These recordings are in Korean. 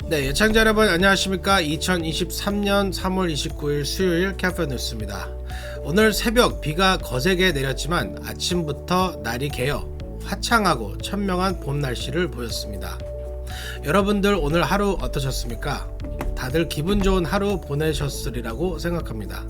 네, 예청자 여러분 안녕하십니까. 2023년 3월 29일 수요일 캐페 뉴스입니다. 오늘 새벽 비가 거세게 내렸지만 아침부터 날이 개어 화창하고 천명한 봄 날씨를 보였습니다. 여러분들 오늘 하루 어떠셨습니까? 다들 기분 좋은 하루 보내셨으리라고 생각합니다.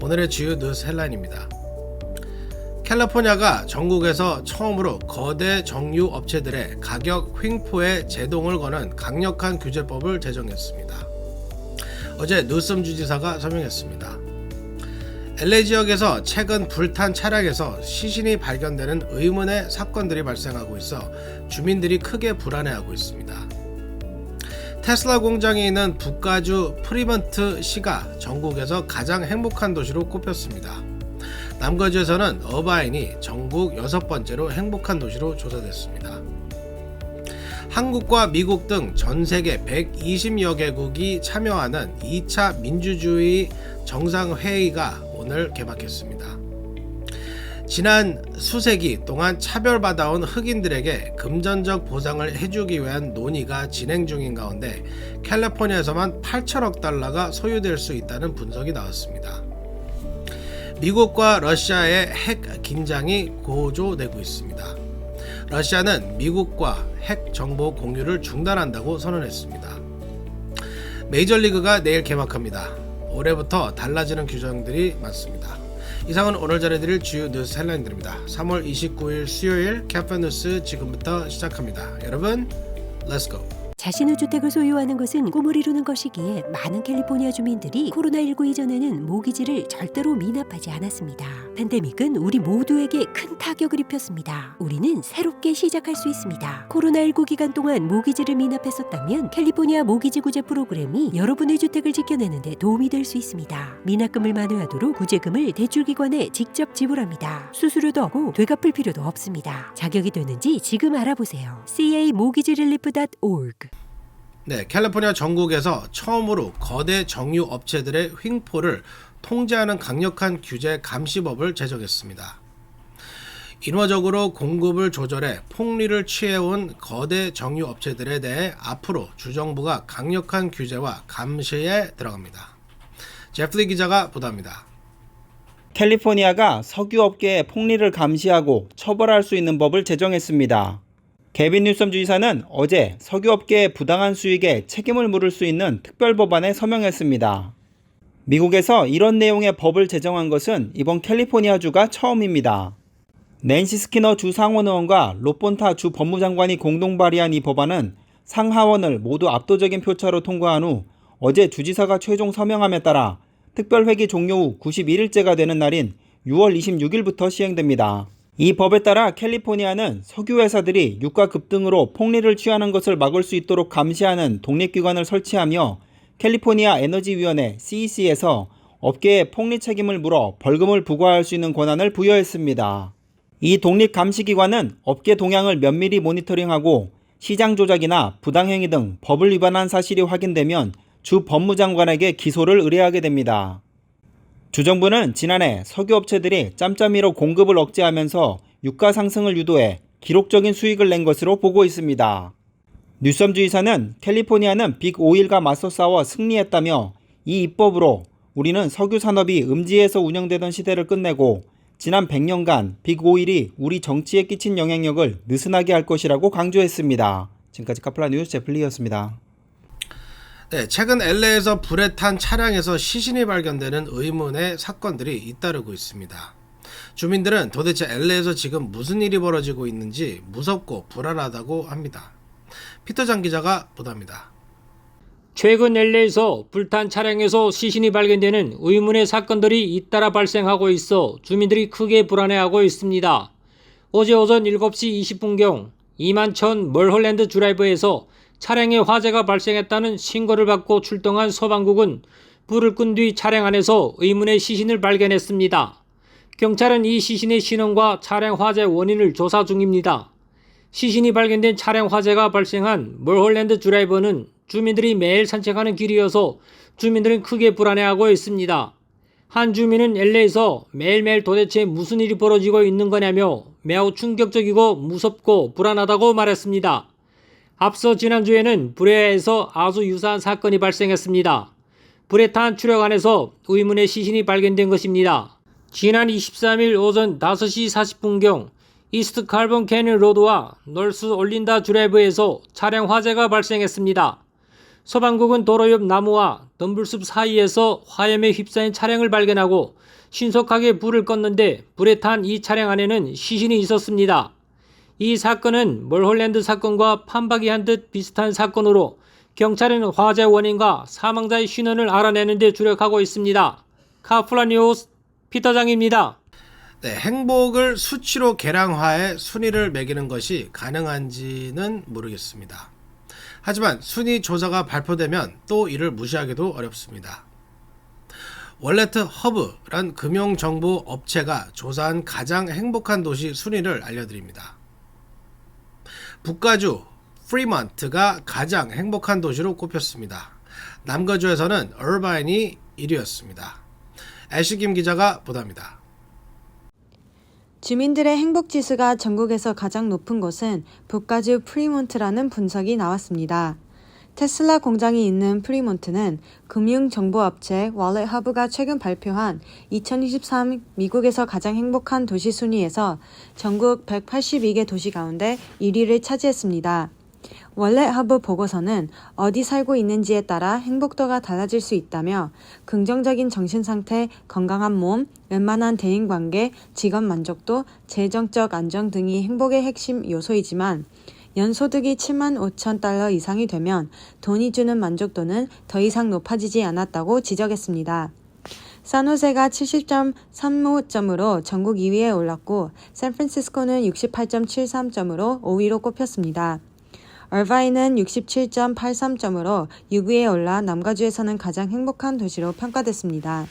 오늘의 주요 뉴스 헬라인입니다. 캘리포니아가 전국에서 처음으로 거대 정유 업체들의 가격 횡포에 제동을 거는 강력한 규제법을 제정했습니다. 어제 뉴섬 주지사가 서명했습니다. LA 지역에서 최근 불탄 차량에서 시신이 발견되는 의문의 사건들이 발생하고 있어 주민들이 크게 불안해하고 있습니다. 테슬라 공장이 있는 북가주 프리먼트 시가 전국에서 가장 행복한 도시로 꼽혔습니다. 남거주에서는 어바인이 전국 6번째로 행복한 도시로 조사됐습니다. 한국과 미국 등 전 세계 120여 개국이 참여하는 2차 민주주의 정상회의가 오늘 개막했습니다. 지난 수세기 동안 차별받아온 흑인들에게 금전적 보상을 해주기 위한 논의가 진행 중인 가운데 캘리포니아에서만 8천억 달러가 소요될 수 있다는 분석이 나왔습니다. 미국과 러시아의 핵 긴장이 고조되고 있습니다. 러시아는 미국과 핵 정보 공유를 중단한다고 선언했습니다. 메이저리그가 내일 개막합니다. 올해부터 달라지는 규정들이 많습니다. 이상은 오늘 전해드릴 주요 뉴스 헬라인들입니다. 3월 29일 수요일 캐페 뉴스 지금부터 시작합니다. 여러분, 렛츠고! 자신의 주택을 소유하는 것은 꿈을 이루는 것이기에 많은 캘리포니아 주민들이 코로나19 이전에는 모기지를 절대로 미납하지 않았습니다. 팬데믹은 우리 모두에게 큰 타격을 입혔습니다. 우리는 새롭게 시작할 수 있습니다. 코로나19 기간 동안 모기지를 미납했었다면 캘리포니아 모기지 구제 프로그램이 여러분의 주택을 지켜내는 데 도움이 될 수 있습니다. 미납금을 만회하도록 구제금을 대출기관에 직접 지불합니다. 수수료도 없고 되갚을 필요도 없습니다. 자격이 되는지 지금 알아보세요. camortgagerelief.org. 네, 캘리포니아 전국에서 처음으로 거대 정유 업체들의 횡포를 통제하는 강력한 규제 감시법을 제정했습니다. 인화적으로 공급을 조절해 폭리를 취해온 거대 정유 업체들에 대해 앞으로 주정부가 강력한 규제와 감시에 들어갑니다. 제프리 기자가 보도합니다. 캘리포니아가 석유업계의 폭리를 감시하고 처벌할 수 있는 법을 제정했습니다. 개빈 뉴섬 주지사는 어제 석유업계의 부당한 수익에 책임을 물을 수 있는 특별법안에 서명했습니다. 미국에서 이런 내용의 법을 제정한 것은 이번 캘리포니아주가 처음입니다. 낸시 스키너 주 상원의원과 로폰타 주 법무장관이 공동 발의한 이 법안은 상하원을 모두 압도적인 표차로 통과한 후 어제 주지사가 최종 서명함에 따라 특별회기 종료 후 91일째가 되는 날인 6월 26일부터 시행됩니다. 이 법에 따라 캘리포니아는 석유회사들이 유가 급등으로 폭리를 취하는 것을 막을 수 있도록 감시하는 독립기관을 설치하며 캘리포니아 에너지위원회 CEC에서 업계의 폭리 책임을 물어 벌금을 부과할 수 있는 권한을 부여했습니다. 이 독립감시기관은 업계 동향을 면밀히 모니터링하고 시장 조작이나 부당행위 등 법을 위반한 사실이 확인되면 주 법무장관에게 기소를 의뢰하게 됩니다. 주정부는 지난해 석유업체들이 짬짬이로 공급을 억제하면서 유가 상승을 유도해 기록적인 수익을 낸 것으로 보고 있습니다. 뉴섬 주지사는 캘리포니아는 빅오일과 맞서 싸워 승리했다며 이 입법으로 우리는 석유 산업이 음지에서 운영되던 시대를 끝내고 지난 100년간 빅오일이 우리 정치에 끼친 영향력을 느슨하게 할 것이라고 강조했습니다. 지금까지 카플라 뉴스 제플리였습니다. 네, 최근 LA에서 불에 탄 차량에서 시신이 발견되는 의문의 사건들이 잇따르고 있습니다. 주민들은 도대체 LA에서 지금 무슨 일이 벌어지고 있는지 무섭고 불안하다고 합니다. 피터장 기자가 보도합니다. 최근 LA에서 불탄 차량에서 시신이 발견되는 의문의 사건들이 잇따라 발생하고 있어 주민들이 크게 불안해하고 있습니다. 어제 오전 7시 20분경 2만1000 멀홀랜드 드라이브에서 차량에 화재가 발생했다는 신고를 받고 출동한 소방국은 불을 끈 뒤 차량 안에서 의문의 시신을 발견했습니다. 경찰은 이 시신의 신원과 차량 화재 원인을 조사 중입니다. 시신이 발견된 차량 화재가 발생한 멀홀랜드 드라이버는 주민들이 매일 산책하는 길이어서 주민들은 크게 불안해하고 있습니다. 한 주민은 LA에서 매일매일 도대체 무슨 일이 벌어지고 있는 거냐며 매우 충격적이고 무섭고 불안하다고 말했습니다. 앞서 지난주에는 브레아에서 아주 유사한 사건이 발생했습니다. 불에 탄 추력 안에서 의문의 시신이 발견된 것입니다. 지난 23일 오전 5시 40분경 이스트 칼본 캐년 로드와 널스 올린다 드라이브에서 차량 화재가 발생했습니다. 소방국은 도로 옆 나무와 덤불숲 사이에서 화염에 휩싸인 차량을 발견하고 신속하게 불을 껐는데 불에 탄 이 차량 안에는 시신이 있었습니다. 이 사건은 멀홀랜드 사건과 판박이한 듯 비슷한 사건으로 경찰은 화재 원인과 사망자의 신원을 알아내는 데 주력하고 있습니다. 카플라 뉴스 피터장입니다. 네, 행복을 수치로 계량화해 순위를 매기는 것이 가능한지는 모르겠습니다. 하지만 순위 조사가 발표되면 또 이를 무시하기도 어렵습니다. 월레트 허브란 금융정보 업체가 조사한 가장 행복한 도시 순위를 알려드립니다. 북가주 프리먼트가 가장 행복한 도시로 꼽혔습니다. 남가주에서는 얼바인이 1위였습니다. 애쉬김 기자가 보도합니다. 주민들의 행복지수가 전국에서 가장 높은 곳은 북가주 프리몬트라는 분석이 나왔습니다. 테슬라 공장이 있는 프리몬트는 금융정보업체 월렛 허브가 최근 발표한 2023 미국에서 가장 행복한 도시 순위에서 전국 182개 도시 가운데 1위를 차지했습니다. 월렛 허브 보고서는 어디 살고 있는지에 따라 행복도가 달라질 수 있다며 긍정적인 정신상태, 건강한 몸, 웬만한 대인관계, 직업 만족도, 재정적 안정 등이 행복의 핵심 요소이지만 연소득이 7만 5천 달러 이상이 되면 돈이 주는 만족도는 더 이상 높아지지 않았다고 지적했습니다. 산호세가 70.35점으로 전국 2위에 올랐고 샌프란시스코는 68.73점으로 5위로 꼽혔습니다. 얼바인은 67.83점으로 6위에 올라 남가주에서는 가장 행복한 도시로 평가됐습니다.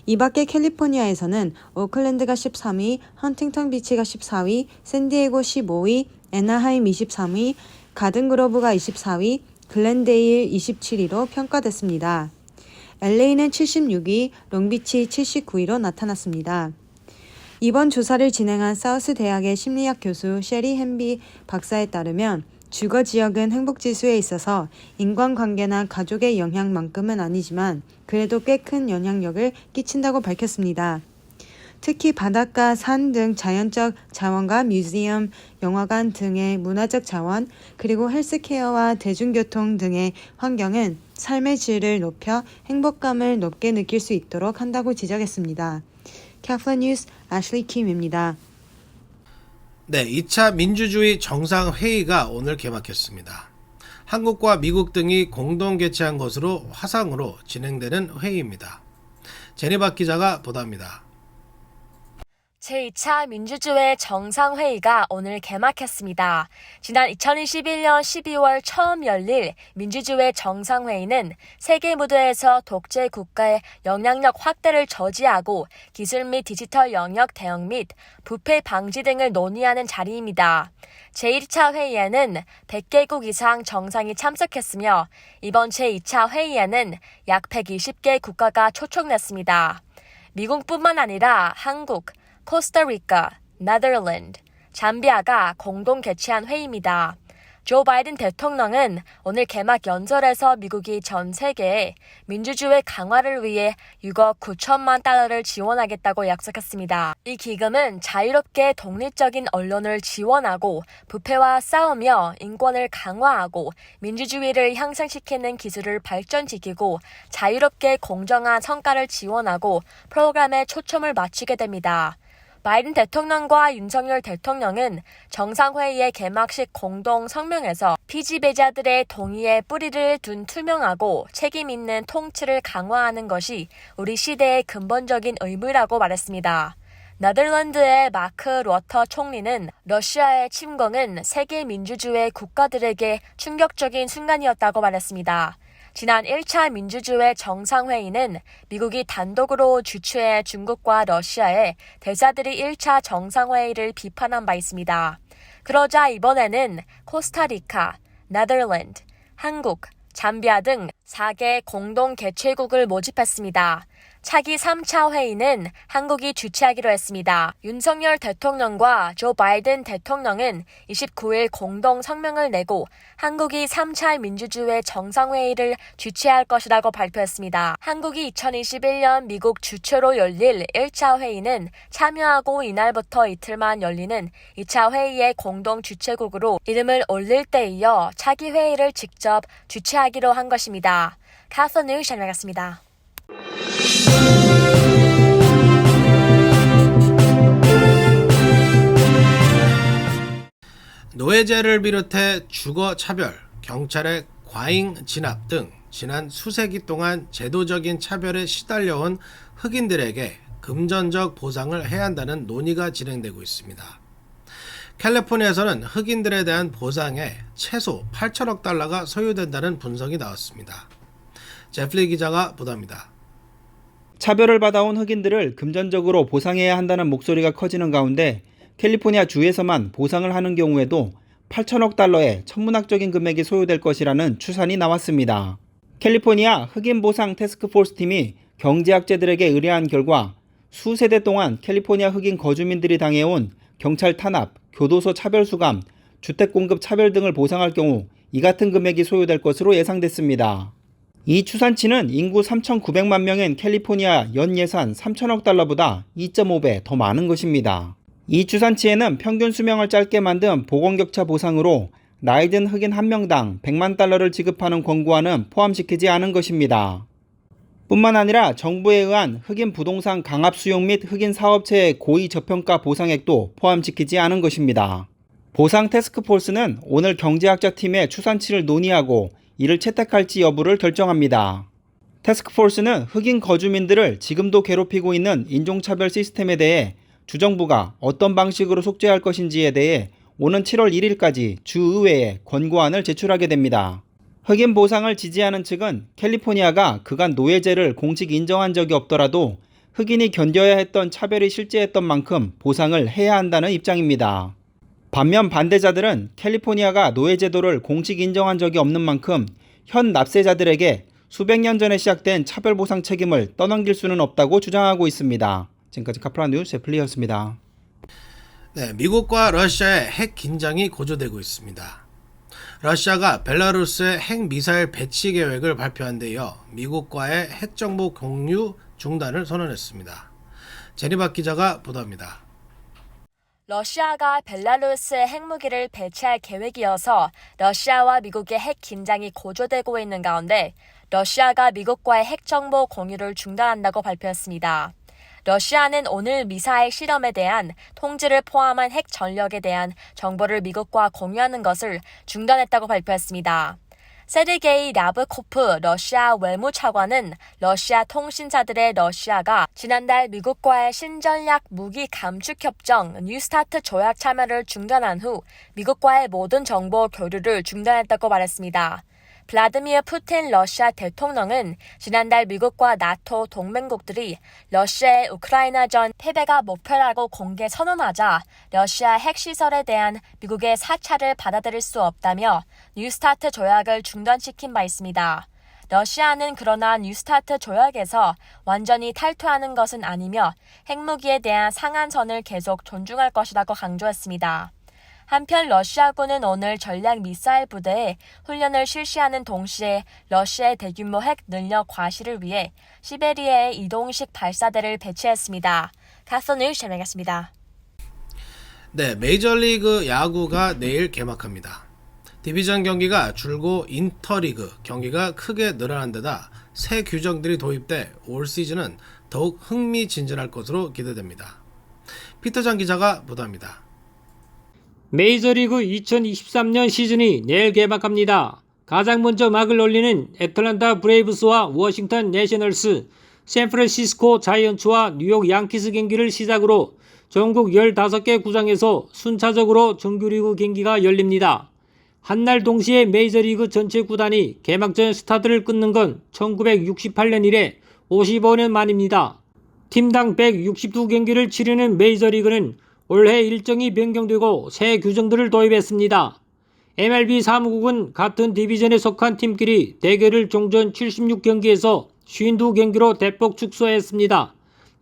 이 밖에 캘리포니아에서는 오클랜드가 13위, 헌팅턴 비치가 14위, 샌디에고 15위, 애나하임 23위, 가든그로브가 24위, 글렌데일 27위로 평가됐습니다. LA는 76위, 롱비치 79위로 나타났습니다. 이번 조사를 진행한 사우스 대학의 심리학 교수 셰리 햄비 박사에 따르면 주거 지역은 행복지수에 있어서 인간관계나 가족의 영향만큼은 아니지만 그래도 꽤 큰 영향력을 끼친다고 밝혔습니다. 특히 바닷가, 산 등 자연적 자원과 뮤지엄, 영화관 등의 문화적 자원, 그리고 헬스케어와 대중교통 등의 환경은 삶의 질을 높여 행복감을 높게 느낄 수 있도록 한다고 지적했습니다. 카플라 뉴스 애슐리 킴입니다. 네, 2차 민주주의 정상회의가 오늘 개막했습니다. 한국과 미국 등이 공동 개최한 것으로 화상으로 진행되는 회의입니다. 제니박 기자가 보도합니다. 제2차 민주주의 정상회의가 오늘 개막했습니다. 지난 2021년 12월 처음 열릴 민주주의 정상회의는 세계 무대에서 독재 국가의 영향력 확대를 저지하고 기술 및 디지털 영역 대응 및 부패 방지 등을 논의하는 자리입니다. 제1차 회의에는 100개국 이상 정상이 참석했으며 이번 제2차 회의에는 약 120개 국가가 초청됐습니다. 미국뿐만 아니라 한국, 코스타리카, 네덜란드, 잠비아가 공동 개최한 회의입니다. 조 바이든 대통령은 오늘 개막 연설에서 미국이 전 세계에 민주주의 강화를 위해 6억 9천만 달러를 지원하겠다고 약속했습니다. 이 기금은 자유롭게 독립적인 언론을 지원하고 부패와 싸우며 인권을 강화하고 민주주의를 향상시키는 기술을 발전시키고 자유롭게 공정한 성과를 지원하고 프로그램에 초점을 맞추게 됩니다. 바이든 대통령과 윤석열 대통령은 정상회의의 개막식 공동 성명에서 피지배자들의 동의에 뿌리를 둔 투명하고 책임 있는 통치를 강화하는 것이 우리 시대의 근본적인 의무라고 말했습니다. 네덜란드의 마크 루터 총리는 러시아의 침공은 세계 민주주의 국가들에게 충격적인 순간이었다고 말했습니다. 지난 1차 민주주의 정상회의는 미국이 단독으로 주최해 중국과 러시아의 대사들이 1차 정상회의를 비판한 바 있습니다. 그러자 이번에는 코스타리카, 네덜란드, 한국, 잠비아 등 4개 공동 개최국을 모집했습니다. 차기 3차 회의는 한국이 주최하기로 했습니다. 윤석열 대통령과 조 바이든 대통령은 29일 공동 성명을 내고 한국이 3차 민주주의 정상회의를 주최할 것이라고 발표했습니다. 한국이 2021년 미국 주최로 열릴 1차 회의는 참여하고 이날부터 이틀만 열리는 2차 회의의 공동 주최국으로 이름을 올릴 때 이어 차기 회의를 직접 주최하기로 한 것입니다. 카서 뉴스 전해드리겠습니다. 노예제를 비롯해 주거 차별, 경찰의 과잉 진압 등 지난 수세기 동안 제도적인 차별에 시달려온 흑인들에게 금전적 보상을 해야 한다는 논의가 진행되고 있습니다. 캘리포니아에서는 흑인들에 대한 보상에 최소 8천억 달러가 소요된다는 분석이 나왔습니다. 제플리 기자가 보도합니다. 차별을 받아온 흑인들을 금전적으로 보상해야 한다는 목소리가 커지는 가운데 캘리포니아 주에서만 보상을 하는 경우에도 8천억 달러의 천문학적인 금액이 소요될 것이라는 추산이 나왔습니다. 캘리포니아 흑인 보상 태스크포스 팀이 경제학자들에게 의뢰한 결과 수세대 동안 캘리포니아 흑인 거주민들이 당해온 경찰 탄압, 교도소 차별 수감, 주택 공급 차별 등을 보상할 경우 이 같은 금액이 소요될 것으로 예상됐습니다. 이 추산치는 인구 3,900만 명인 캘리포니아 연 예산 3천억 달러보다 2.5배 더 많은 것입니다. 이 추산치에는 평균 수명을 짧게 만든 보건격차 보상으로 나이 든 흑인 한 명당 100만 달러를 지급하는 권고안은 포함시키지 않은 것입니다. 뿐만 아니라 정부에 의한 흑인 부동산 강압 수용 및 흑인 사업체의 고의 저평가 보상액도 포함시키지 않은 것입니다. 보상 태스크포스는 오늘 경제학자 팀의 추산치를 논의하고 이를 채택할지 여부를 결정합니다. 태스크포스는 흑인 거주민들을 지금도 괴롭히고 있는 인종차별 시스템에 대해 주정부가 어떤 방식으로 속죄할 것인지에 대해 오는 7월 1일까지 주의회에 권고안을 제출하게 됩니다. 흑인 보상을 지지하는 측은 캘리포니아가 그간 노예제를 공식 인정한 적이 없더라도 흑인이 견뎌야 했던 차별이 실제했던 만큼 보상을 해야 한다는 입장입니다. 반면 반대자들은 캘리포니아가 노예제도를 공식 인정한 적이 없는 만큼 현 납세자들에게 수백 년 전에 시작된 차별보상 책임을 떠넘길 수는 없다고 주장하고 있습니다. 지금까지 카프라 뉴스 제플리였습니다. 네, 미국과 러시아의 핵 긴장이 고조되고 있습니다. 러시아가 벨라루스의 핵미사일 배치 계획을 발표한 데 이어 미국과의 핵정보 공유 중단을 선언했습니다. 제니박 기자가 보도합니다. 러시아가 벨라루스에 핵무기를 배치할 계획이어서 러시아와 미국의 핵 긴장이 고조되고 있는 가운데 러시아가 미국과의 핵정보 공유를 중단한다고 발표했습니다. 러시아는 오늘 미사일 실험에 대한 통지를 포함한 핵 전력에 대한 정보를 미국과 공유하는 것을 중단했다고 발표했습니다. 세르게이 랴브코프 러시아 외무차관은 러시아 통신사들의 러시아가 지난달 미국과의 신전략 무기 감축 협정 뉴스타트 조약 참여를 중단한 후 미국과의 모든 정보 교류를 중단했다고 말했습니다. 블라디미르 푸틴 러시아 대통령은 지난달 미국과 나토 동맹국들이 러시아의 우크라이나전 패배가 목표라고 공개 선언하자 러시아 핵시설에 대한 미국의 사찰을 받아들일 수 없다며 뉴스타트 조약을 중단시킨 바 있습니다. 러시아는 그러나 뉴스타트 조약에서 완전히 탈퇴하는 것은 아니며 핵무기에 대한 상한선을 계속 존중할 것이라고 강조했습니다. 한편 러시아군은 오늘 전략 미사일 부대에 훈련을 실시하는 동시에 러시아의 대규모 핵 능력 과시를 위해 시베리아에 이동식 발사대를 배치했습니다. 카서 뉴스 전해드리겠습니다. 네, 메이저리그 야구가 내일 개막합니다. 디비전 경기가 줄고 인터리그 경기가 크게 늘어난 데다 새 규정들이 도입돼 올 시즌은 더욱 흥미진진할 것으로 기대됩니다. 피터장 기자가 보도합니다. 메이저리그 2023년 시즌이 내일 개막합니다. 가장 먼저 막을 올리는 애틀랜타 브레이브스와 워싱턴 내셔널스, 샌프란시스코 자이언츠와 뉴욕 양키스 경기를 시작으로 전국 15개 구장에서 순차적으로 정규리그 경기가 열립니다. 한날 동시에 메이저리그 전체 구단이 개막전 스타트를 끊는 건 1968년 이래 55년 만입니다. 팀당 162경기를 치르는 메이저리그는 올해 일정이 변경되고 새 규정들을 도입했습니다. MLB 사무국은 같은 디비전에 속한 팀끼리 대결을 종전 76경기에서 52경기로 대폭 축소했습니다.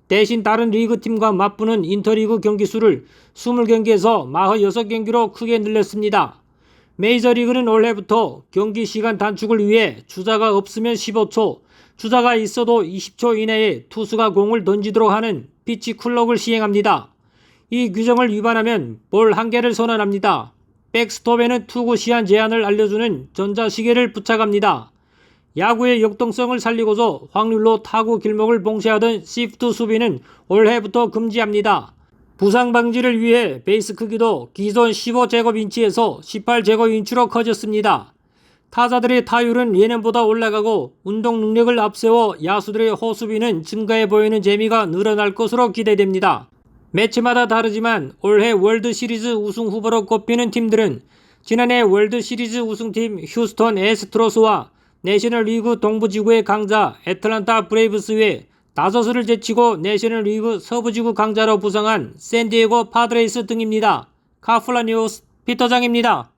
대신 다른 리그팀과 맞붙는 인터리그 경기 수를 20경기에서 46경기로 크게 늘렸습니다. 메이저리그는 올해부터 경기 시간 단축을 위해 주자가 없으면 15초, 주자가 있어도 20초 이내에 투수가 공을 던지도록 하는 피치 클럭을 시행합니다. 이 규정을 위반하면 볼 1개를 선언합니다. 백스톱에는 투구 시한 제한을 알려주는 전자시계를 부착합니다. 야구의 역동성을 살리고서 확률로 타구 길목을 봉쇄하던 시프트 수비는 올해부터 금지합니다. 부상 방지를 위해 베이스 크기도 기존 15제곱인치에서 18제곱인치로 커졌습니다. 타자들의 타율은 예년보다 올라가고 운동 능력을 앞세워 야수들의 호수비는 증가해 보이는 재미가 늘어날 것으로 기대됩니다. 매치마다 다르지만 올해 월드시리즈 우승 후보로 꼽히는 팀들은 지난해 월드시리즈 우승팀 휴스턴 애스트로스와 내셔널리그 동부지구의 강자 애틀란타 브레이브스 외 5수를 제치고 내셔널리그 서부지구 강자로 부상한 샌디에고 파드레이스 등입니다. 카플라 뉴스 피터장입니다.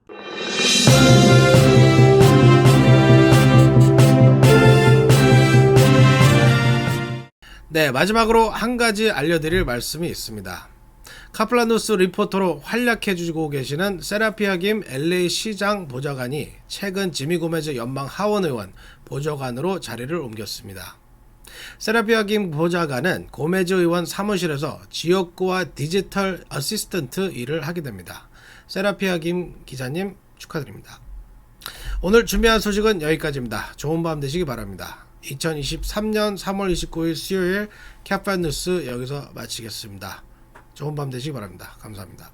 네, 마지막으로 한 가지 알려드릴 말씀이 있습니다. 카플라누스 리포터로 활약해주고 계시는 세라피아 김 LA 시장 보좌관이 최근 지미 고메즈 연방 하원 의원 보좌관으로 자리를 옮겼습니다. 세라피아 김 보좌관은 고메즈 의원 사무실에서 지역구와 디지털 어시스턴트 일을 하게 됩니다. 세라피아 김 기자님 축하드립니다. 오늘 준비한 소식은 여기까지입니다. 좋은 밤 되시기 바랍니다. 2023년 3월 29일 수요일 캡판 뉴스 여기서 마치겠습니다. 좋은 밤 되시기 바랍니다. 감사합니다.